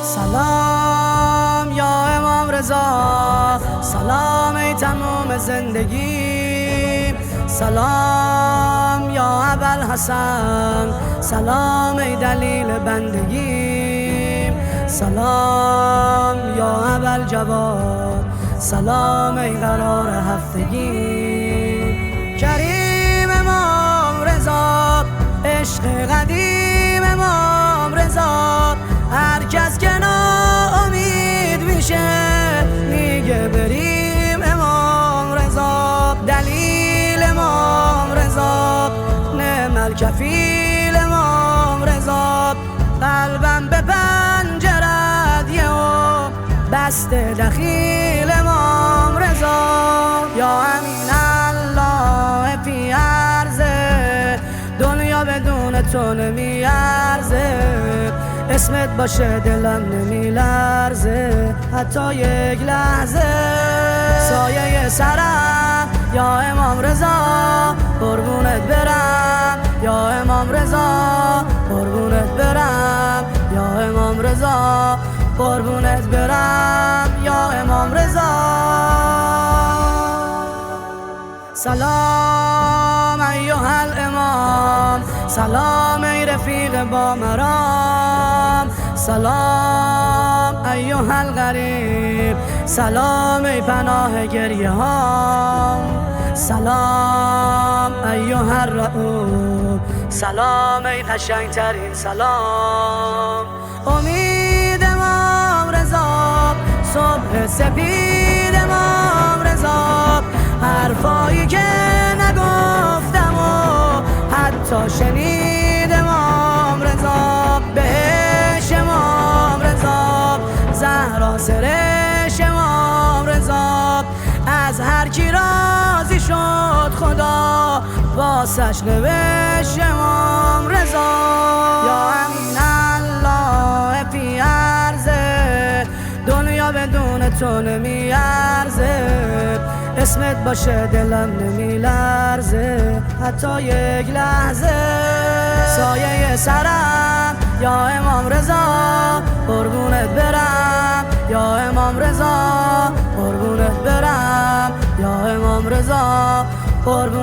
سلام یا امام رضا، سلام ای تمام زندگی، سلام یا ابوالحسن، سلام ای دلیل بندگی، سلام یا ابوالجواد، سلام ای قرار هفتگی. کریم امام رضا، عشق قدیم امام رضا، هر کس که ناامید میشه میگه بریم امام رضا. دلیل امام رضا، نعم الکفیل امام رضا، قلبم به پنجرت یهو بسته دخیل امام رضا. یا امین الله فی عرضه، دنیا بدون تو نمیارزه، اسمت باشه دلم نمیلرزه حتی یک لحظه. سایه سرم یا امام رضا، قربونت برم یا امام رضا، قربونت برم یا امام رضا، قربونت برم یا امام رضا. سلام ایها الامام، سلام ای رفیق با مرام، سلام ایها الغریب، سلام ای پناه گریه هام، سلام ایها الرؤوف، سلام ای قشنگترین سلام. امید امام رضا، صبح سپید امام رضا، حرفایی که نگفتم و حتی شنید امام رضا. بهش امام رضا، زهرا سرش امام رضا، از هر کی راضی شد خدا واسش نوشت امام رضا. یا امین الله فی عرضه، دنیا بدون تو نمیارزه، اسمت باشه دلم نمیلرزه حتی یک لحظه. سایه سرم یا امام رضا، قربونت برم یا امام رضا، قربونت برم یا امام رضا، قربون